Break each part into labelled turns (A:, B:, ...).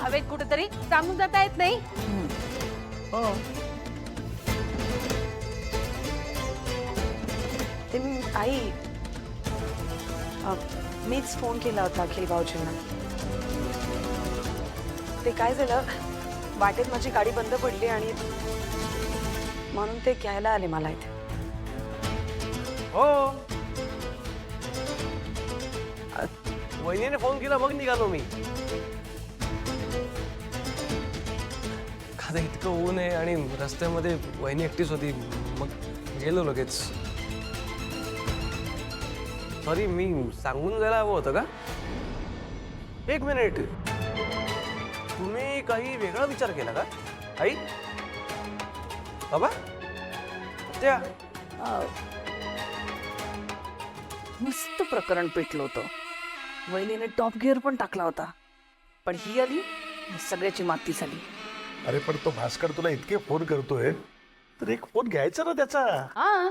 A: हवेत कुठेतरी सांगून जाता येत नाही.
B: हो
C: ते आई मीच फोन केला होता अखिल भाऊजींना. ते काय झालं, वाटेत माझी गाडी बंद पडली आणि म्हणून ते घ्यायला आले मला इथे.
B: हो वहिनीने फोन केला मग निघालो मी. आता इतकं ऊन आहे आणि रस्त्यामध्ये वहिनी एकटीच होती, मग गेलो लगेच. सॉरी, मी सांगून जायला हवं होतं का? एक मिनिट, तुम्ही काही वेगळा विचार केला का आई? बाबा त्या
C: मस्त प्रकरण पेटलं होतं. वहिनीने टॉप गिअर पण टाकला होता, पण ही आली सगळ्याची माती झाली.
D: अरे पण तो भास्कर तुला इतके फोन करतोय तर एक फोन घ्यायचा ना त्याचा.
A: हा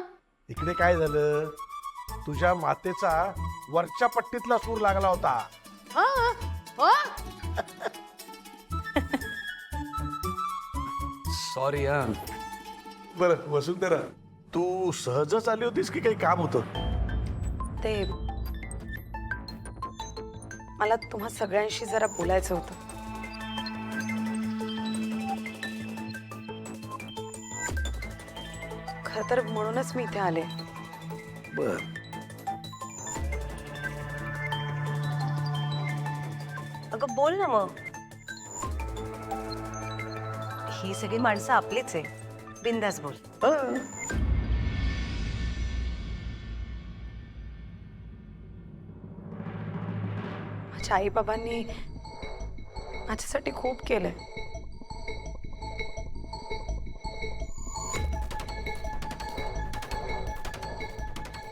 D: इकडे काय झालं, तुझ्या मातेचा वरच्या पट्टीतला सूर लागला होता.
A: हा हो
B: सॉरी हा.
D: बरं वसुंधरा, तू सहजच आली होतीस की काही काम होतं?
C: ते मला तुम्हा सगळ्यांशी जरा बोलायचं होतं. खरं तर म्हणूनच मी इथे आले.
D: बर,
E: अगं बोल ना मग. ही सगळी माणसं आपलीच आहे, बिंदास बोल.
C: माझ्या आई बाबांनी माझ्यासाठी खूप केलंय.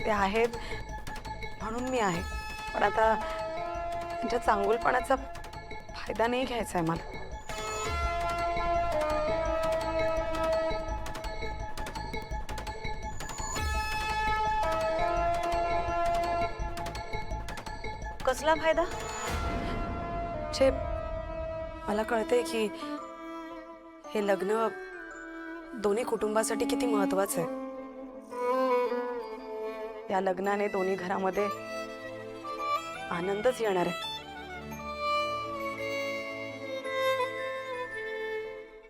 C: ते आहेत म्हणून मी आहे, पण आता त्यांच्या चांगुलपणाचा फायदा नाही घ्यायचा आहे मला.
E: कसला फायदा?
C: जे मला कळतंय की हे लग्न दोन्ही कुटुंबासाठी किती महत्वाचं आहे. या लग्नाने दोन्ही घरामध्ये आनंदच येणार आहे.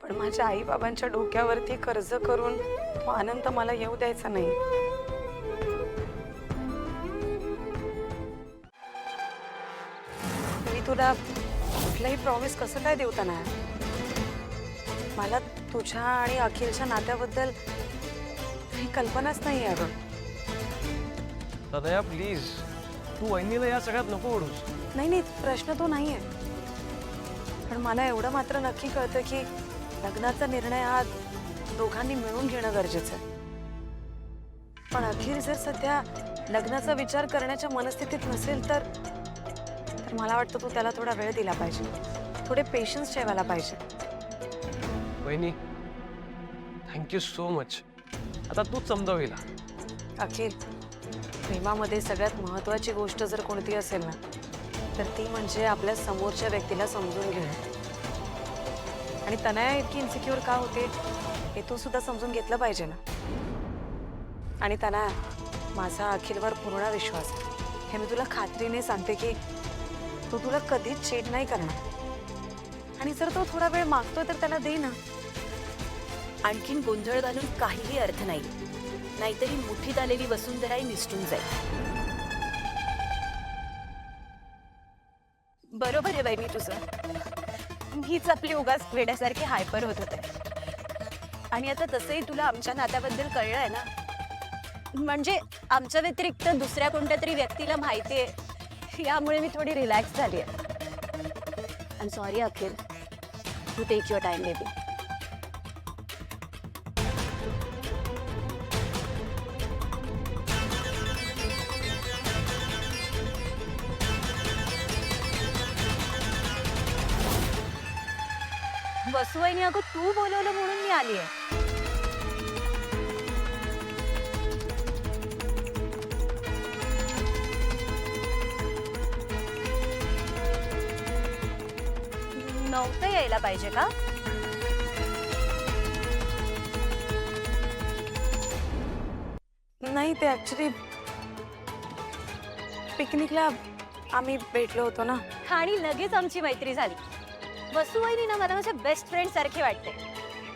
C: पण माझ्या आई बाबांच्या डोक्यावरती कर्ज करून तो आनंद मला येऊ द्यायचा नाही. मी तुला कुठलाही प्रॉमिस कसं काय देवता नाही. मला तुझ्या आणि अखिलच्या नात्याबद्दल काही कल्पनाच नाही आहे.
B: दादा प्लीज, तू वहिनीला या सगळ्यात नको ओढूस.
C: नाही नाही, प्रश्न तो नाहीये, पण मला एवढं मात्र नक्की कळतं की लग्नाचा निर्णय हा दोघांनी मिळून घेणं गरजेचं आहे. पण अखिल जर सध्या लग्नाचा विचार करण्याच्या मनस्थितीत नसेल तर मला वाटतं तू त्याला थोडा वेळ दिला पाहिजे, थोडे पेशन्स ठेवायला पाहिजे.
B: वहिनी थँक्यू सो मच. आता तूच समजाव हिला.
C: अखिल, प्रेमामध्ये सगळ्यात महत्त्वाची गोष्ट जर कोणती असेल ना तर ती म्हणजे आपल्या समोरच्या व्यक्तीला समजून घेणं. आणि तनया इतकी इन्सिक्युअर का होते हे तू सुद्धा समजून घेतलं पाहिजे ना. आणि तनया, माझा अखिलवर पूर्ण विश्वास आहे. हे मी तुला खात्रीने सांगते की तो तुला कधीच चीट नाही करणार. आणि जर तो थोडा वेळ मागतोय तर त्याला दे ना.
E: आणखीन गोंधळ घालून काहीही अर्थ नाही, नाहीतरी मुठीत आलेली वसुंधराही निसटून जाईल. बरोबर आहे बाई, मी तुझं हीच आपली उगाच वेड्यासारखी हायपर होत होते. आणि आता तसंही तुला आमच्या नात्याबद्दल कळलंय ना, म्हणजे आमच्या व्यतिरिक्त दुसऱ्या कोणत्या तरी व्यक्तीला माहिती आहे, यामुळे मी थोडी रिलॅक्स झाली आहे. I am sorry Akhil, you take your time baby. वसुवाईने अगं तू बोलवलं म्हणून मी आली आहे. नव्हतं यायला पाहिजे का?
C: नाही, ते ऍक्च्युली पिकनिकला आम्ही भेटलो होतो ना.
E: आणि लगेच आमची मैत्री झाली. वसुवाहिनी ना मला माझ्या बेस्ट फ्रेंड सारखी वाटते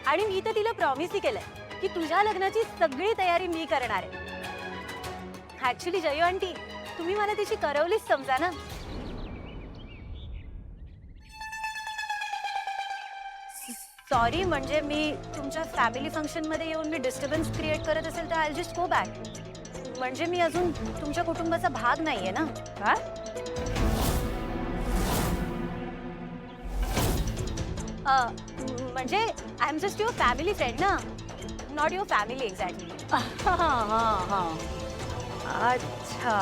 E: आणि मी तर तिला प्रॉमिसही केलंय की तुझ्या लग्नाची सगळी तयारी मी करणार आहे. ऍक्च्युली जयू आंटी, तुम्ही मला तिची करवलीच समजा ना. सॉरी, म्हणजे मी तुमच्या फॅमिली फंक्शन मध्ये येऊन मी डिस्टर्बन्स क्रिएट करत असेल तर आय जस्ट गो बॅक. म्हणजे मी अजून तुमच्या कुटुंबाचा भाग नाहीये ना. हा? म्हणजे I am just your family friend ना, नॉट युअर फॅमिली एक्झॅक्टली.
C: अच्छा.